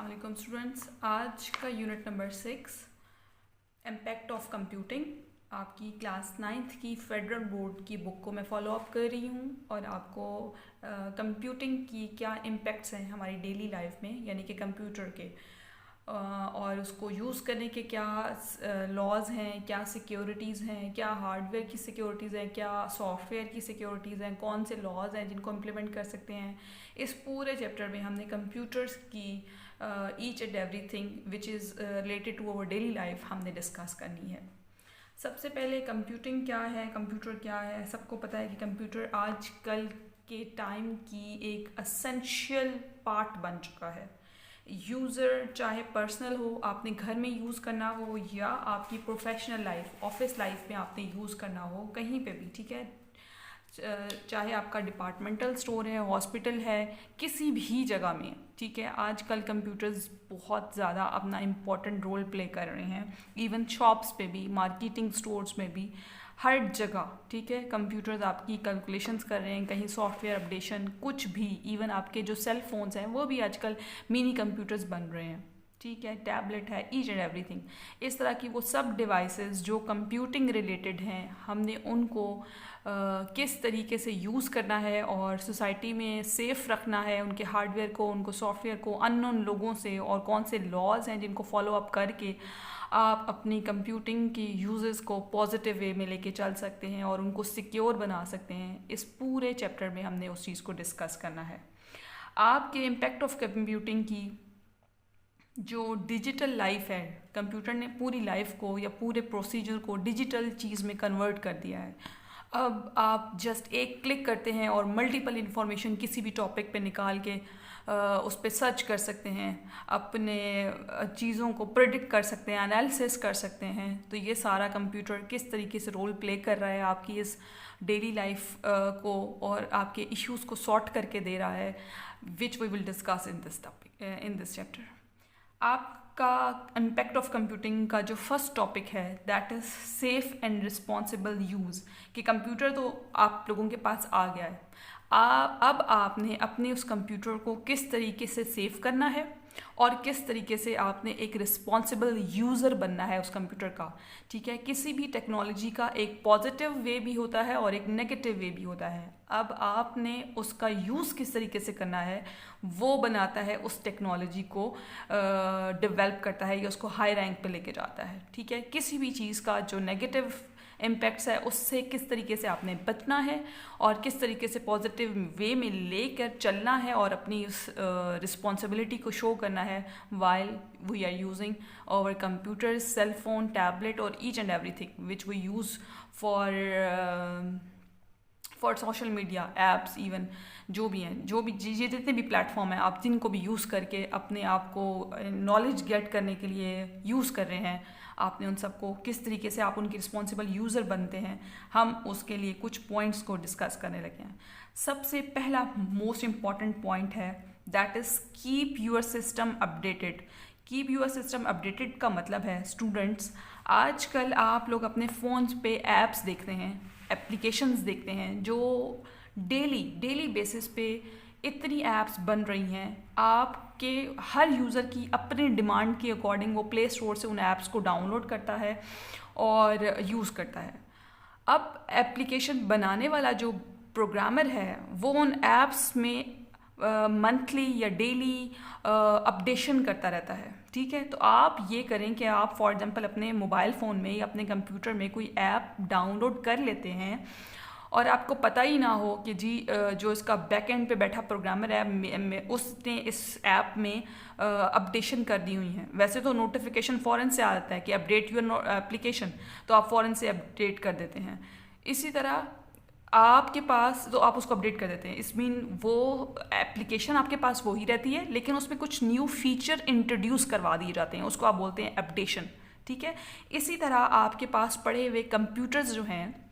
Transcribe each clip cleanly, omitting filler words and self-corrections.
अस्सलाम वालेकुम स्टूडेंट्स। आज का unit number 6 impact of computing आपकी क्लास 9th की फेडरल बोर्ड की बुक को मैं फॉलो अप कर रही हूँ और आपको कंप्यूटिंग की क्या इम्पैक्ट्स हैं हमारी डेली लाइफ में, यानी कि कंप्यूटर के और उसको यूज़ करने के क्या लॉज हैं, क्या सिक्योरिटीज़ हैं, क्या हार्डवेयर की सिक्योरिटीज़ हैं, क्या सॉफ्टवेयर की सिक्योरिटीज़ हैं, कौन से लॉज हैं जिनको इम्प्लीमेंट कर सकते हैं। इस पूरे चैप्टर में हमने कंप्यूटर्स की each and everything which is related to our daily life हमने डिस्कस करनी है। सबसे पहले कंप्यूटिंग क्या है, कंप्यूटर क्या है। सबको पता है कि कंप्यूटर आजकल के टाइम की एक असेंशियल पार्ट बन चुका है। यूज़र चाहे पर्सनल हो, आपने घर में यूज़ करना हो, या आपकी प्रोफेशनल लाइफ ऑफिस लाइफ में आपने यूज़ करना हो, कहीं पे भी, ठीक है। चाहे आपका डिपार्टमेंटल स्टोर है, हॉस्पिटल है, किसी भी जगह में, ठीक है। आजकल कंप्यूटर्स बहुत ज़्यादा अपना इम्पोर्टेंट रोल प्ले कर रहे हैं। इवन शॉप्स पे भी, मार्केटिंग स्टोर्स में भी, हर जगह, ठीक है। कंप्यूटर्स आपकी कैलकुलेशंस कर रहे हैं, कहीं सॉफ्टवेयर अपडेशन, कुछ भी। इवन आपके जो सेल फोन्स हैं वो भी आजकल मिनी कंप्यूटर्स बन रहे हैं, ठीक है। टैबलेट है, ईच एंड एवरीथिंग। इस तरह की वो सब डिवाइसेस जो कंप्यूटिंग रिलेटेड हैं, हमने उनको किस तरीके से यूज़ करना है और सोसाइटी में सेफ़ रखना है, उनके हार्डवेयर को, उनको सॉफ्टवेयर को अननोन लोगों से, और कौन से लॉज हैं जिनको फॉलो अप करके आप अपनी कंप्यूटिंग की यूजेस को पॉजिटिव वे में लेके चल सकते हैं और उनको सिक्योर बना सकते हैं। इस पूरे चैप्टर में हमने उस चीज़ को डिस्कस करना है। आपके इम्पैक्ट ऑफ कंप्यूटिंग की जो डिजिटल लाइफ है, कंप्यूटर ने पूरी लाइफ को या पूरे प्रोसीजर को डिजिटल चीज़ में कन्वर्ट कर दिया है। अब आप जस्ट एक क्लिक करते हैं और मल्टीपल इन्फॉर्मेशन किसी भी टॉपिक पे निकाल के उस पर सर्च कर सकते हैं, अपने चीज़ों को प्रेडिक्ट कर सकते हैं, एनालिसिस कर सकते हैं। तो ये सारा कंप्यूटर किस तरीके से रोल प्ले कर रहा है आपकी इस डेली लाइफ को, और आपके इश्यूज़ को सॉर्ट करके दे रहा है, which we will discuss in this topic, in this chapter. आपका इम्पैक्ट ऑफ कंप्यूटिंग का जो फर्स्ट टॉपिक है that is safe and responsible use. कि कंप्यूटर तो आप लोगों के पास आ गया है, अब आपने अपने उस कंप्यूटर को किस तरीके से सेव करना है और किस तरीके से आपने एक रिस्पॉन्सिबल यूज़र बनना है उस कंप्यूटर का, ठीक है। किसी भी टेक्नोलॉजी का एक पॉजिटिव वे भी होता है और एक नेगेटिव वे भी होता है। अब आपने उसका यूज़ किस तरीके से करना है वो बनाता है, उस टेक्नोलॉजी को डेवलप करता है या उसको हाई रैंक पे लेके जाता है, ठीक है। किसी भी चीज़ का जो नेगेटिव इम्पैक्ट्स है उससे किस तरीके से आपने बचना है और किस तरीके से पॉजिटिव वे में लेकर चलना है और अपनी उस रिस्पॉन्सिबिलिटी को शो करना है while we are using our computers, cell phone, tablet और each and everything which we use for social media apps. Even जो भी हैं, जो भी जितने भी प्लेटफॉर्म हैं, आप जिनको भी यूज़ करके अपने आप को नॉलेज गेट करने के लिए यूज़ कर रहे हैं, आपने उन सबको किस तरीके से आप उनकी रिस्पॉन्सिबल यूज़र बनते हैं, हम उसके लिए कुछ पॉइंट्स को डिस्कस करने लगे हैं। सबसे पहला मोस्ट इम्पॉर्टेंट पॉइंट है that is keep your system updated. Keep your system updated का मतलब है स्टूडेंट्स, आजकल आप लोग अपने फ़ोन्स पे ऐप्स देखते हैं, एप्लीकेशंस देखते हैं, जो डेली बेसिस पे इतनी ऐप्स बन रही हैं। आपके हर यूज़र की अपने डिमांड के अकॉर्डिंग वो प्ले स्टोर से उन ऐप्स को डाउनलोड करता है और यूज़ करता है। अब एप्लीकेशन बनाने वाला जो प्रोग्रामर है वो उन ऐप्स में मंथली या डेली अपडेशन करता रहता है, ठीक है। तो आप ये करें कि आप फॉर एग्जांपल अपने मोबाइल फ़ोन में या अपने कंप्यूटर में कोई ऐप डाउनलोड कर लेते हैं और आपको पता ही ना हो कि जी जो इसका बैक एंड पे बैठा प्रोग्रामर है उसने इस ऐप में अपडेशन कर दी हुई है। वैसे तो नोटिफिकेशन फ़ौरन से आता है कि अपडेट योर एप्लीकेशन, तो आप फ़ौरन से अपडेट कर देते हैं। इसी तरह आपके पास तो आप उसको अपडेट कर देते हैं, इस मीन वो एप्लीकेशन आपके पास वो ही रहती है लेकिन उसमें कुछ न्यू फीचर इंट्रोड्यूस करवा दिए जाते हैं, उसको आप बोलते हैं अपडेशन, ठीक है। इसी तरह आपके पास पड़े हुए कंप्यूटर्स जो हैं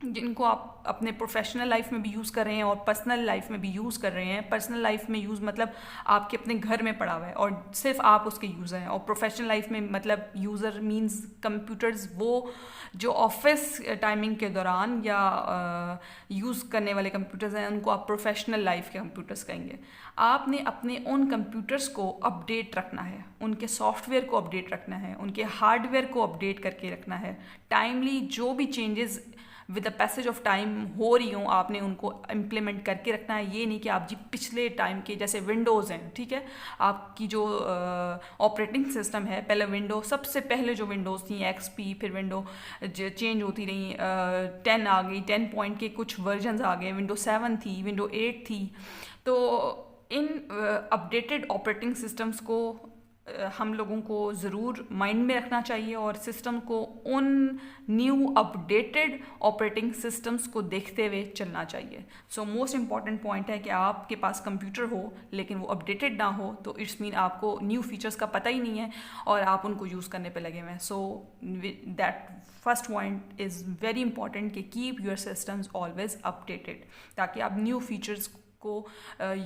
जिनको आप अपने प्रोफेशनल लाइफ में भी यूज़ कर रहे हैं और पर्सनल लाइफ में भी यूज़ कर रहे हैं। पर्सनल लाइफ में यूज़ मतलब आपके अपने घर में पड़ा हुआ है और सिर्फ आप उसके यूज़र हैं, और प्रोफेशनल लाइफ में मतलब यूज़र मींस कंप्यूटर्स वो जो ऑफिस टाइमिंग के दौरान या यूज़ करने वाले कंप्यूटर्स हैं, उनको आप प्रोफेशनल लाइफ के कंप्यूटर्स कहेंगे। आपने अपने उन कंप्यूटर्स को अपडेट रखना है, उनके सॉफ्टवेयर को अपडेट रखना है, उनके हार्डवेयर को अपडेट करके रखना है। टाइमली जो भी changes with the passage of time हो रही हूँ, आपने उनको इम्प्लीमेंट करके रखना है। ये नहीं कि आप जी पिछले टाइम के, जैसे विंडोज़ हैं, ठीक है, आपकी जो ऑपरेटिंग सिस्टम है, पहले विंडो, सबसे पहले जो विंडोज़ थी एक्सपी, फिर विंडो चेंज होती रही, 10 आ गई, 10 पॉइंट के कुछ वर्जन्स आ गए, विंडो 7 थी, विंडो 8 थी। तो इन अपडेटेड ऑपरेटिंग सिस्टम्स को हम लोगों को ज़रूर माइंड में रखना चाहिए और सिस्टम को उन न्यू अपडेटेड ऑपरेटिंग सिस्टम्स को देखते हुए चलना चाहिए। सो मोस्ट इम्पॉर्टेंट पॉइंट है कि आपके पास कंप्यूटर हो लेकिन वो अपडेटेड ना हो, तो इट्स मीन आपको न्यू फीचर्स का पता ही नहीं है और आप उनको यूज़ करने पे लगे हुए हैं। So that first point is very important कि keep your systems always updated, ताकि आप न्यू फीचर्स को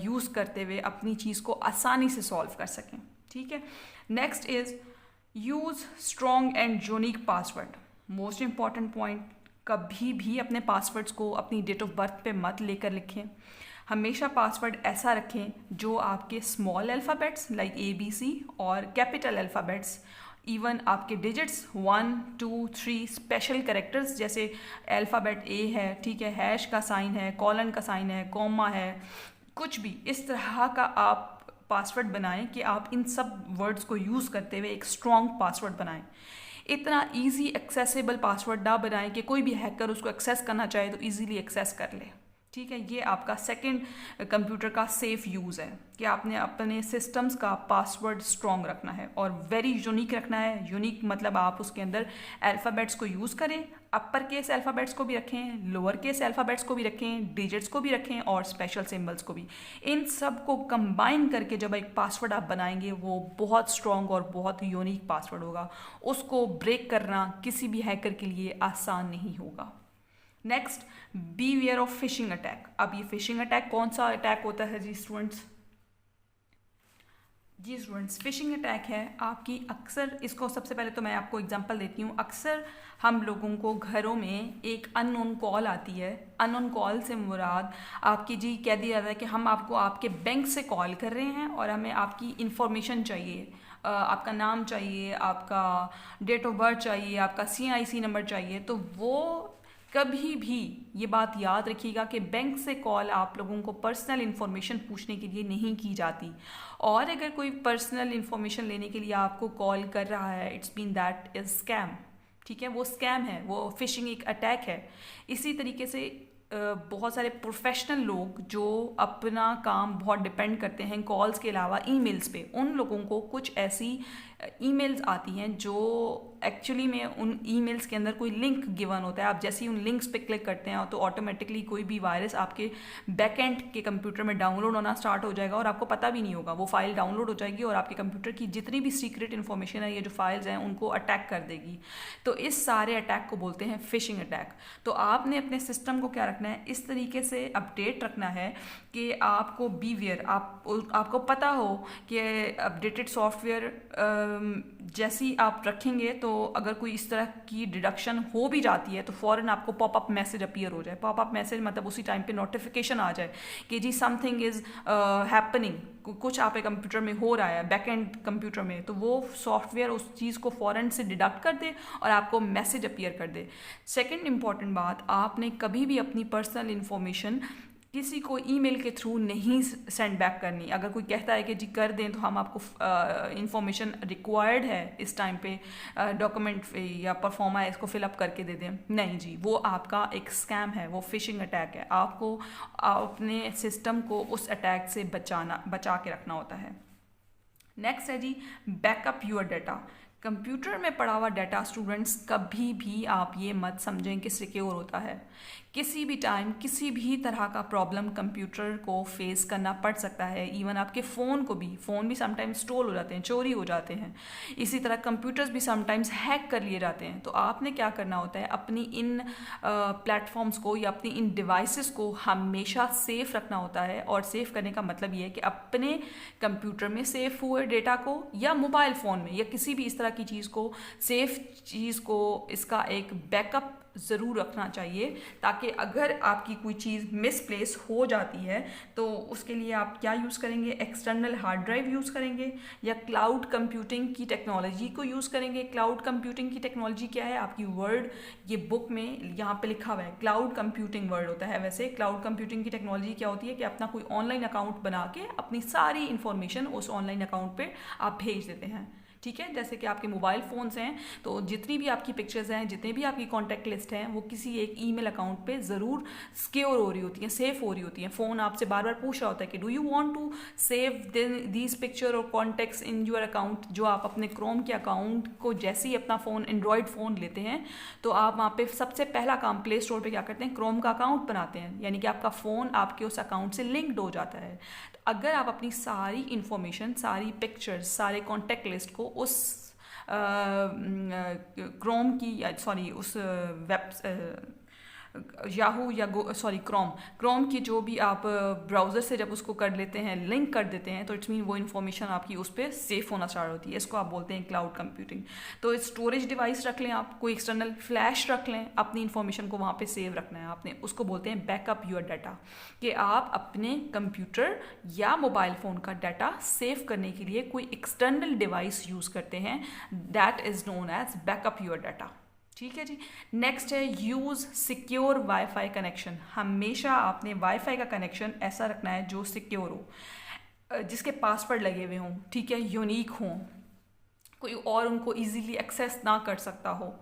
यूज़ करते हुए अपनी चीज़ को आसानी से सॉल्व कर सकें। ठीक है। Next is use strong and unique password. Most important point, कभी भी अपने पासवर्ड्स को अपनी डेट ऑफ बर्थ पे मत लेकर लिखें। हमेशा पासवर्ड ऐसा रखें जो आपके स्मॉल अल्फ़ाबेट्स लाइक ABC और कैपिटल अल्फ़ाबेट्स, इवन आपके डिजिट्स 1, 2, 3, स्पेशल कैरेक्टर्स जैसे अल्फ़ाबेट A है, ठीक है, हैश का साइन है, कॉलन का साइन है, कॉमा है, कुछ भी इस तरह का आप पासवर्ड बनाएं कि आप इन सब वर्ड्स को यूज़ करते हुए एक स्ट्रॉन्ग पासवर्ड बनाएं। इतना इजी एक्सेसिबल पासवर्ड ना बनाएं कि कोई भी हैकर उसको एक्सेस करना चाहे तो इजीली एक्सेस कर ले। ठीक है, ये आपका सेकंड कंप्यूटर का सेफ यूज़ है कि आपने अपने सिस्टम्स का पासवर्ड स्ट्रॉन्ग रखना है और वेरी यूनिक रखना है। यूनिक मतलब आप उसके अंदर अल्फ़ाबेट्स को यूज़ करें, अपर केस अल्फ़ाबेट्स को भी रखें, लोअर केस अल्फ़ाबेट्स को भी रखें, डिजिट्स को भी रखें और स्पेशल सिंबल्स को भी। इन सब को कंबाइन करके जब एक पासवर्ड आप बनाएंगे वो बहुत स्ट्रॉन्ग और बहुत यूनिक पासवर्ड होगा। उसको ब्रेक करना किसी भी हैकर के लिए आसान नहीं होगा। Next, be aware of phishing attack. अब ये फिशिंग अटैक कौन सा अटैक होता है जी स्टूडेंट्स? फिशिंग अटैक है आपकी अक्सर, इसको सबसे पहले तो मैं आपको एग्जांपल देती हूँ। अक्सर हम लोगों को घरों में एक अननोन कॉल आती है। अननोन कॉल से मुराद आपकी जी कह दिया जाता है कि हम आपको आपके बैंक से कॉल कर रहे हैं और हमें आपकी इंफॉर्मेशन चाहिए, आपका नाम चाहिए, आपका डेट ऑफ बर्थ चाहिए, आपका CIC नंबर चाहिए। तो वो कभी भी ये बात याद रखिएगा कि बैंक से कॉल आप लोगों को पर्सनल इन्फॉर्मेशन पूछने के लिए नहीं की जाती, और अगर कोई पर्सनल इन्फॉर्मेशन लेने के लिए आपको कॉल कर रहा है, it's mean that is scam. ठीक है, वो स्कैम है, वो फिशिंग एक अटैक है। इसी तरीके से बहुत सारे प्रोफेशनल लोग जो अपना काम बहुत डिपेंड करते हैं कॉल्स के अलावा ईमेल्स पे, उन लोगों को कुछ ऐसी ईमेल्स आती हैं जो एक्चुअली में उन ईमेल्स के अंदर कोई लिंक गिवन होता है। आप जैसे ही उन लिंक्स पे क्लिक करते हैं तो ऑटोमेटिकली कोई भी वायरस आपके बैकएंड के कंप्यूटर में डाउनलोड होना स्टार्ट हो जाएगा और आपको पता भी नहीं होगा। वो फाइल डाउनलोड हो जाएगी और आपके कंप्यूटर की जितनी भी सीक्रेट इन्फॉर्मेशन है, ये जो फाइल्स हैं, उनको अटैक कर देगी। तो इस सारे अटैक को बोलते हैं फिशिंग अटैक। तो आपने अपने सिस्टम को क्या रखना है, इस तरीके से अपडेट रखना है कि आपको बीवेयर, आपको पता हो कि अपडेटेड सॉफ्टवेयर जैसी आप रखेंगे तो अगर कोई इस तरह की डिडक्शन हो भी जाती है तो फ़ौरन आपको पॉपअप मैसेज अपीयर हो जाए। पॉपअप मैसेज मतलब उसी टाइम पे नोटिफिकेशन आ जाए कि जी समथिंग इज़ हैपनिंग, कुछ आपके कंप्यूटर में हो रहा है, बैकएंड कंप्यूटर में, तो वो सॉफ्टवेयर उस चीज़ को फ़ौरन से डिडक्ट कर दे और आपको मैसेज अपीयर कर दे। सेकेंड इंपॉर्टेंट बात, आपने कभी भी अपनी पर्सनल इन्फॉर्मेशन किसी को ईमेल के थ्रू नहीं सेंड बैक करनी। अगर कोई कहता है कि जी कर दें तो हम आपको इन्फॉर्मेशन रिक्वायर्ड है इस टाइम पे, डॉक्यूमेंट या परफॉर्मा है, इसको फिलअप करके दे दें, नहीं जी, वो आपका एक स्कैम है, वो फिशिंग अटैक है। आपको अपने सिस्टम को उस अटैक से बचा के रखना होता है। नेक्स्ट है जी बैकअप योर डाटा। कंप्यूटर में पड़ा हुआ डाटा स्टूडेंट्स कभी भी आप ये मत समझें कि सिक्योर होता है। किसी भी टाइम किसी भी तरह का प्रॉब्लम कंप्यूटर को फेस करना पड़ सकता है। इवन आपके फ़ोन भी समटाइम्स स्टोल हो जाते हैं, चोरी हो जाते हैं। इसी तरह कंप्यूटर्स भी समटाइम्स हैक कर लिए जाते हैं। तो आपने क्या करना होता है, अपनी इन प्लेटफॉर्म्स को या अपनी इन डिवाइसेस को हमेशा सेफ़ रखना होता है। और सेफ़ करने का मतलब ये है कि अपने कंप्यूटर में सेफ़ हुए डेटा को या मोबाइल फ़ोन में या किसी भी इस तरह की चीज़ को, सेफ़ चीज़ को, इसका एक बैकअप ज़रूर रखना चाहिए, ताकि अगर आपकी कोई चीज़ मिसप्लेस हो जाती है तो उसके लिए आप क्या यूज़ करेंगे, एक्सटर्नल हार्ड ड्राइव यूज़ करेंगे या क्लाउड कंप्यूटिंग की टेक्नोलॉजी को यूज़ करेंगे। क्लाउड कंप्यूटिंग की टेक्नोलॉजी क्या है, आपकी वर्ड ये बुक में यहाँ पे लिखा हुआ है, क्लाउड कंप्यूटिंग वर्ड होता है। वैसे क्लाउड कंप्यूटिंग की टेक्नोलॉजी क्या होती है कि अपना कोई ऑनलाइन अकाउंट बना के अपनी सारी इन्फॉर्मेशन उस ऑनलाइन अकाउंट पर आप भेज देते हैं। ठीक है, जैसे कि आपके मोबाइल फ़ोन्स हैं तो जितनी भी आपकी पिक्चर्स हैं, जितने भी आपकी कॉन्टैक्ट लिस्ट हैं, वो किसी एक ईमेल अकाउंट पे ज़रूर सिक्योर हो रही होती हैं, सेफ़ हो रही होती हैं। फ़ोन आपसे बार बार पूछ रहा होता है कि do you want to save these picture और कॉन्टैक्ट्स इन योर अकाउंट। जो आप अपने क्रोम के अकाउंट को जैसे ही अपना फ़ोन एंड्रॉयड फ़ोन लेते हैं तो आप वहाँ पर सबसे पहला काम प्ले स्टोर पर क्या करते हैं, क्रोम का अकाउंट बनाते हैं, यानी कि आपका फ़ोन आपके उस अकाउंट से लिंक्ड हो जाता है। अगर आप अपनी सारी इन्फॉर्मेशन, सारी पिक्चर्स, सारे कॉन्टैक्ट लिस्ट को उस क्रोम की सॉरी उस वेब याहू या क्रोम की जो भी आप ब्राउज़र से जब उसको कर लेते हैं, लिंक कर देते हैं, तो इट्स मीन वो इन्फॉर्मेशन आपकी उस पर सेफ होना स्टार्ट होती है। इसको आप बोलते हैं क्लाउड कंप्यूटिंग। तो स्टोरेज डिवाइस रख लें, आप कोई एक्सटर्नल फ्लैश रख लें, अपनी इन्फॉर्मेशन को वहाँ पे सेव रखना है आपने। उसको बोलते हैं बैकअप योर डाटा, कि आप अपने कंप्यूटर या मोबाइल फ़ोन का डाटा सेव करने के लिए कोई एक्सटर्नल डिवाइस यूज़ करते हैं। That is known as backup your data. ठीक है जी। नेक्स्ट है यूज़ सिक्योर वाईफाई कनेक्शन। हमेशा आपने वाईफाई का कनेक्शन ऐसा रखना है जो सिक्योर हो, जिसके पासवर्ड लगे हुए हों, ठीक है, यूनिक हों, कोई और उनको इजीली एक्सेस ना कर सकता हो।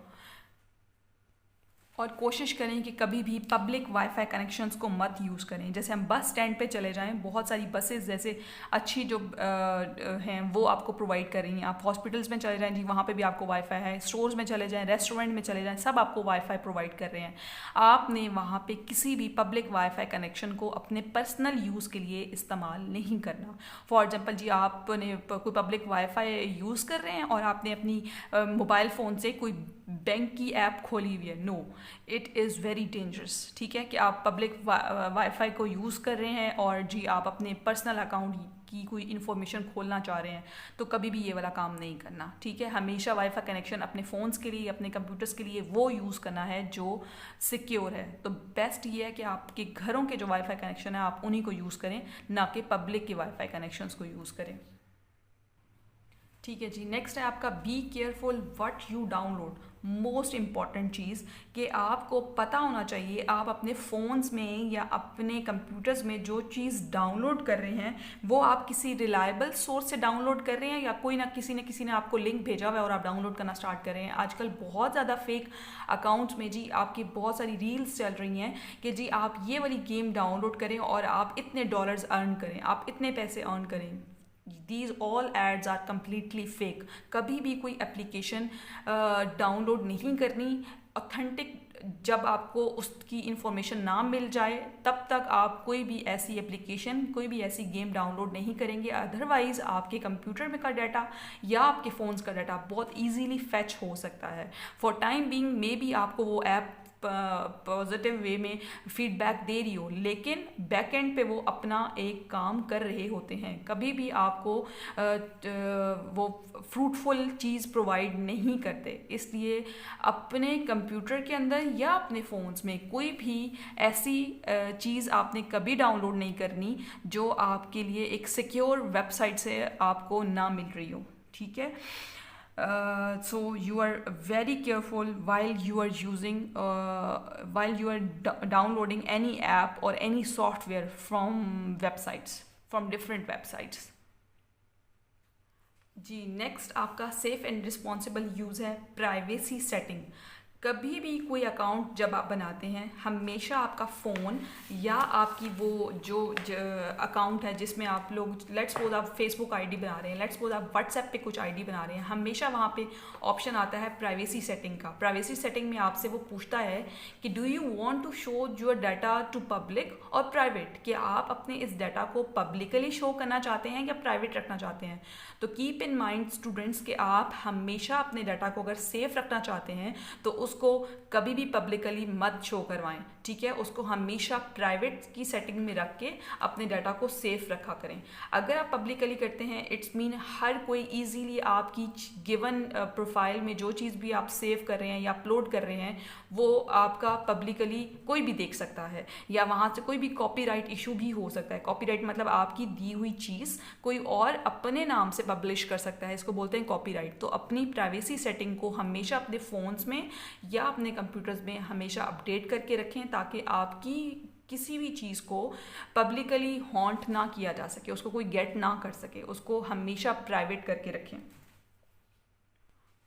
और कोशिश करें कि कभी भी पब्लिक वाईफाई कनेक्शंस को मत यूज़ करें। जैसे हम बस स्टैंड पे चले जाएं, बहुत सारी बसेस जैसे अच्छी जो हैं वो आपको प्रोवाइड कर रही हैं। आप हॉस्पिटल्स में चले जाएं जी, वहाँ पे भी आपको वाईफाई है। स्टोर्स में चले जाएं, रेस्टोरेंट में चले जाएं, सब आपको वाईफाई प्रोवाइड कर रहे हैं। आपने वहाँ पे किसी भी पब्लिक वाईफाई कनेक्शन को अपने पर्सनल यूज़ के लिए इस्तेमाल नहीं करना। फॉर एग्जाम्पल जी, आपने कोई पब्लिक वाईफाई यूज़ कर रहे हैं और आपने अपनी मोबाइल फ़ोन से कोई बैंक की ऐप खोली हुई है, no, it is very dangerous. ठीक है, कि आप पब्लिक वाईफाई को यूज़ कर रहे हैं और जी आप अपने पर्सनल अकाउंट की कोई इन्फॉर्मेशन खोलना चाह रहे हैं, तो कभी भी ये वाला काम नहीं करना। ठीक है, हमेशा वाईफाई कनेक्शन अपने फ़ोन्स के लिए, अपने कंप्यूटर्स के लिए वो यूज़ करना है जो सिक्योर है। तो बेस्ट ये है कि आपके घरों के जो वाईफाई कनेक्शन है आप उन्हीं को यूज़ करें, ना कि पब्लिक के वाईफाई कनेक्शंस को यूज़ करें। ठीक है जी। नेक्स्ट है आपका be careful what you download. Most important चीज़ कि आपको पता होना चाहिए आप अपने फ़ोन्स में या अपने कंप्यूटर्स में जो चीज़ डाउनलोड कर रहे हैं वो आप किसी रिलायबल सोर्स से डाउनलोड कर रहे हैं या कोई ना किसी ने आपको लिंक भेजा हुआ है और आप डाउनलोड करना स्टार्ट कर रहे हैं। आजकल बहुत ज़्यादा फेक अकाउंट्स में जी आपकी बहुत सारी रील्स चल रही हैं कि जी आप ये वाली गेम डाउनलोड करें और आप इतने डॉलर्स अर्न करें, आप इतने पैसे अर्न करें। These all ads are completely fake। कभी भी कोई एप्लीकेशन डाउनलोड नहीं करनी। ऑथेंटिक जब आपको उसकी इन्फॉर्मेशन ना मिल जाए तब तक आप कोई भी ऐसी एप्लीकेशन, कोई भी ऐसी गेम डाउनलोड नहीं करेंगे। अदरवाइज़ आपके कंप्यूटर में का डाटा या आपके फ़ोन्स का डाटा बहुत ईजीली फैच हो सकता है। For time being may be आपको वो ऐप पॉजिटिव वे में फीडबैक दे रही हो, लेकिन बैक एंड पे वो अपना एक काम कर रहे होते हैं। कभी भी आपको वो फ्रूटफुल चीज़ प्रोवाइड नहीं करते। इसलिए अपने कंप्यूटर के अंदर या अपने फ़ोन्स में कोई भी ऐसी चीज़ आपने कभी डाउनलोड नहीं करनी जो आपके लिए एक सिक्योर वेबसाइट से आपको ना मिल रही हो। ठीक है, so you are very careful while you are using while you are downloading any app or any software from websites, from different websites। जी नेक्स्ट आपका सेफ एंड रिस्पॉन्सिबल यूज़ है प्राइवेसी सेटिंग। कभी भी कोई अकाउंट जब आप बनाते हैं, हमेशा आपका फ़ोन या आपकी वो जो अकाउंट है जिसमें आप लोग, लेट्स सपोज आप फेसबुक आईडी बना रहे हैं, लेट्स सपोज आप व्हाट्सएप पे कुछ आईडी बना रहे हैं, हमेशा वहाँ पे ऑप्शन आता है प्राइवेसी सेटिंग का। प्राइवेसी सेटिंग में आपसे वो पूछता है कि do you want to show your data to public और प्राइवेट, कि आप अपने इस डाटा को पब्लिकली शो करना चाहते हैं या प्राइवेट रखना चाहते हैं। तो कीप इन माइंड स्टूडेंट्स कि आप हमेशा अपने डाटा को अगर सेफ रखना चाहते हैं तो उसको कभी भी पब्लिकली मत शो करवाएं, ठीक है। उसको हमेशा प्राइवेट की सेटिंग में रख के अपने डाटा को सेफ रखा करें। अगर आप पब्लिकली करते हैं, इट्स मीन हर कोई इजीली आपकी गिवन प्रोफाइल में जो चीज़ भी आप सेव कर रहे हैं या अपलोड कर रहे हैं वो आपका पब्लिकली कोई भी देख सकता है, या वहाँ से कोई भी कॉपीराइट इशू भी हो सकता है। कॉपीराइट मतलब आपकी दी हुई चीज़ कोई और अपने नाम से पब्लिश कर सकता है, इसको बोलते हैं कॉपीराइट। तो अपनी प्राइवेसी सेटिंग को हमेशा अपने फ़ोन्स में या अपने कंप्यूटर्स में हमेशा अपडेट करके रखें, ताकि आपकी किसी भी चीज़ को पब्लिकली हॉन्ट ना किया जा सके, उसको कोई गेट ना कर सके, उसको हमेशा प्राइवेट करके रखें।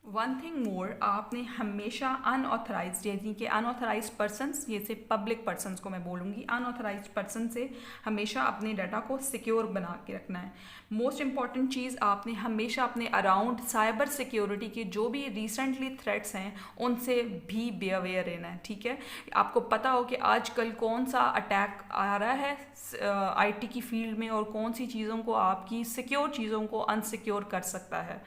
वन थिंग मोर, आपने हमेशा अनऑथराइज्ड, यानी कि अनऑथराइज्ड पर्सनस, ये से पब्लिक पर्सनस को मैं बोलूँगी, अनऑथराइज्ड पर्सन से हमेशा अपने डाटा को सिक्योर बना के रखना है। मोस्ट इंपॉर्टेंट चीज़, आपने हमेशा अपने अराउंड साइबर सिक्योरिटी के जो भी रिसेंटली थ्रेट्स हैं उनसे भी बी अवेयर रहना है, ठीक है। आपको पता हो कि आजकल कौन सा अटैक आ रहा है आईटी की फील्ड में और कौन सी चीज़ों को, आपकी सिक्योर चीज़ों को अनसिक्योर कर सकता है।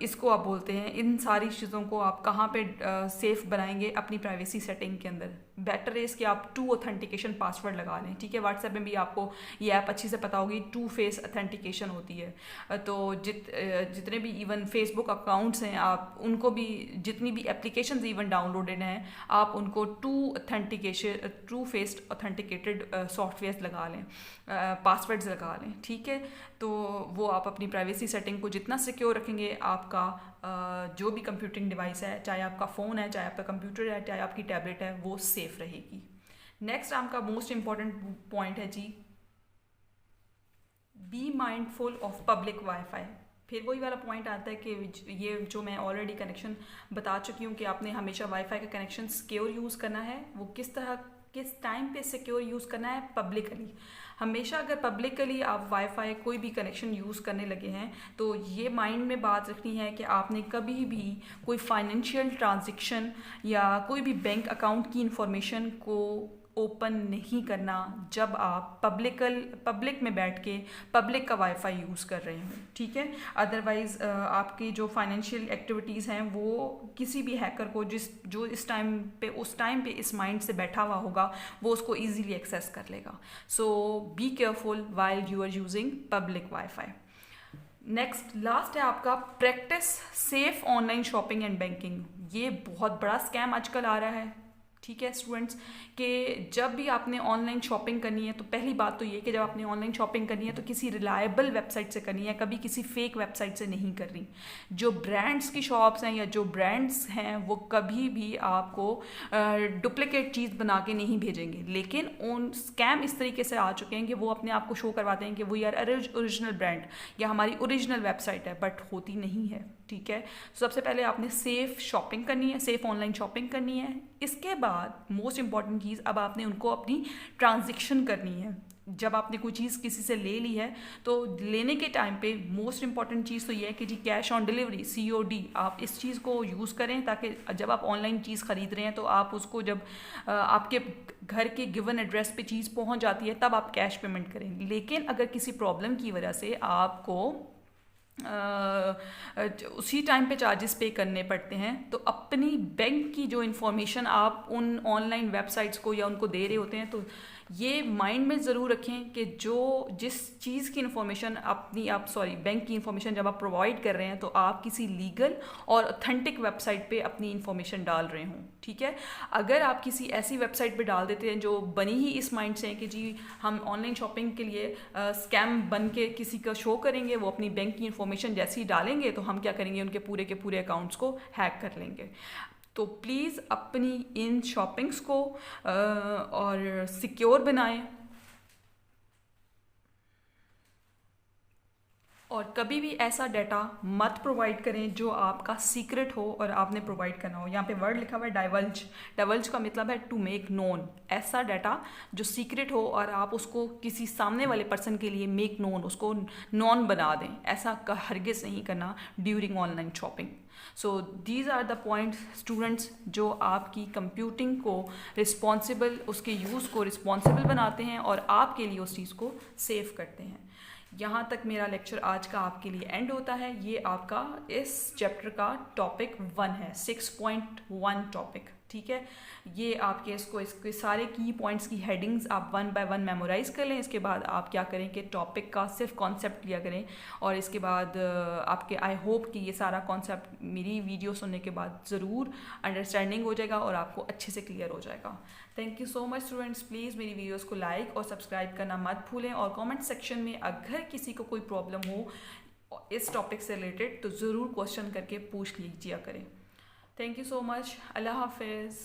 इसको आप बोलते हैं, इन सारी चीज़ों को आप कहाँ पे सेफ बनाएंगे अपनी प्राइवेसी सेटिंग के अंदर। बेटर है कि आप 2 ऑथेंटिकेशन पासवर्ड लगा लें, ठीक है। व्हाट्सएप में भी आपको ये ऐप अच्छी से पता होगी, 2 फेस ऑथेंटिकेशन होती है। तो जितने भी इवन फेसबुक अकाउंट्स हैं, आप उनको भी, जितनी भी एप्लीकेशंस इवन डाउनलोडेड हैं, आप उनको 2 फेस ऑथेंटिकेटेड सॉफ्टवेयर लगा लें, पासवर्ड्स लगा लें, ठीक है। तो वो आप अपनी प्राइवेसी सेटिंग को जितना सिक्योर रखेंगे, आपका जो भी कंप्यूटिंग डिवाइस है, चाहे आपका फ़ोन है, चाहे आपका कंप्यूटर है, चाहे आपकी टैबलेट है, वो सेफ रहेगी। नेक्स्ट आपका मोस्ट इंपॉर्टेंट पॉइंट है जी, be mindful of public wifi. फिर वही वाला पॉइंट आता है कि ये जो मैं ऑलरेडी कनेक्शन बता चुकी हूँ कि आपने हमेशा वाईफाई का कनेक्शन सिक्योर यूज़ करना है। वो किस तरह, किस टाइम पे सिक्योर यूज़ करना है, पब्लिकली। हमेशा अगर पब्लिकली आप वाईफाई कोई भी कनेक्शन यूज़ करने लगे हैं तो ये माइंड में बात रखनी है कि आपने कभी भी कोई फाइनेंशियल ट्रांजैक्शन या कोई भी बैंक अकाउंट की इंफॉर्मेशन को ओपन नहीं करना जब आप पब्लिक में बैठ के पब्लिक का वाईफाई यूज़ कर रहे हो, ठीक है। अदरवाइज़ आपकी जो फाइनेंशियल एक्टिविटीज़ हैं वो किसी भी हैकर को जो इस टाइम पे उस टाइम पे इस माइंड से बैठा हुआ होगा, वो उसको ईजीली एक्सेस कर लेगा। So be careful while you are using public wifi. Next last है आपका practice safe online shopping and banking. ये बहुत बड़ा स्कैम आजकल आ रहा है, ठीक है स्टूडेंट्स, कि जब भी आपने ऑनलाइन शॉपिंग करनी है तो पहली बात तो ये कि जब आपने ऑनलाइन शॉपिंग करनी है तो किसी रिलायबल वेबसाइट से करनी है, कभी किसी फेक वेबसाइट से नहीं करनी। जो ब्रांड्स की शॉप्स हैं या जो ब्रांड्स हैं वो कभी भी आपको डुप्लीकेट चीज़ बना के नहीं भेजेंगे, लेकिन उन स्कैम इस तरीके से आ चुके हैं कि वो अपने आप को शो करवाते हैं कि वो यार ओरिजिनल ब्रांड या हमारी ओरिजिनल वेबसाइट है, बट होती नहीं है, ठीक है। सबसे पहले आपने सेफ शॉपिंग करनी है, सेफ ऑनलाइन शॉपिंग करनी है। इसके बाद मोस्ट इंपॉर्टेंट चीज़, अब आपने उनको अपनी ट्रांजैक्शन करनी है। जब आपने कोई चीज़ किसी से ले ली है तो लेने के टाइम पे मोस्ट इंपॉर्टेंट चीज़ तो ये है कि जी कैश ऑन डिलीवरी, COD, आप इस चीज़ को यूज़ करें, ताकि जब आप ऑनलाइन चीज़ ख़रीद रहे हैं तो आप उसको जब आपके घर के गिवन एड्रेस पे चीज़ पहुंच जाती है तब आप कैश पेमेंट करें। लेकिन अगर किसी प्रॉब्लम की वजह से आपको उसी टाइम पे चार्जेस पे करने पड़ते हैं तो अपनी बैंक की जो इन्फॉर्मेशन आप उन ऑनलाइन वेबसाइट्स को या उनको दे रहे होते हैं, तो ये माइंड में ज़रूर रखें कि जिस चीज़ की इन्फॉर्मेशन बैंक की इन्फॉर्मेशन जब आप प्रोवाइड कर रहे हैं तो आप किसी लीगल और ऑथेंटिक वेबसाइट पे अपनी इन्फॉर्मेशन डाल रहे हों, ठीक है। अगर आप किसी ऐसी वेबसाइट पे डाल देते हैं जो बनी ही इस माइंड से है कि जी हम ऑनलाइन शॉपिंग के लिए स्कैम बन के किसी का शो करेंगे, वो अपनी बैंक की इन्फॉर्मेशन जैसे ही डालेंगे तो हम क्या करेंगे, उनके पूरे के पूरे अकाउंट्स को हैक कर लेंगे। तो प्लीज़ अपनी इन शॉपिंग्स को और सिक्योर बनाएं। और कभी भी ऐसा डाटा मत प्रोवाइड करें जो आपका सीक्रेट हो और आपने प्रोवाइड करना हो। यहाँ पे वर्ड लिखा हुआ है डाइवल्ज। डाइवल्ज का मतलब है टू मेक नोन। ऐसा डाटा जो सीक्रेट हो और आप उसको किसी सामने वाले पर्सन के लिए मेक नोन, उसको नॉन बना दें, ऐसा हरगिज़ नहीं करना during online shopping. So these are the points students जो आपकी कंप्यूटिंग को रिस्पॉन्सिबल, उसके यूज़ को रिस्पॉन्सिबल बनाते हैं और आपके लिए उस चीज़ को सेव करते हैं। यहाँ तक मेरा लेक्चर आज का आपके लिए एंड होता है। ये आपका इस चैप्टर का टॉपिक 1 है, 6.1 टॉपिक, ठीक है। ये आपके इसके सारे की पॉइंट्स की हेडिंग्स आप 1 बाय 1 मेमोराइज कर लें। इसके बाद आप क्या करें कि टॉपिक का सिर्फ कॉन्सेप्ट लिया करें और इसके बाद आपके आई होप कि ये सारा कॉन्सेप्ट मेरी वीडियो सुनने के बाद ज़रूर अंडरस्टैंडिंग हो जाएगा और आपको अच्छे से क्लियर हो जाएगा। Thank you so much students. Please मेरी वीडियोस को लाइक और सब्सक्राइब करना मत भूलें और कमेंट सेक्शन में अगर किसी को कोई प्रॉब्लम हो इस टॉपिक से रिलेटेड तो ज़रूर क्वेश्चन करके पूछ लीजिए करें। Thank you so much. अल्लाह हाफिज़।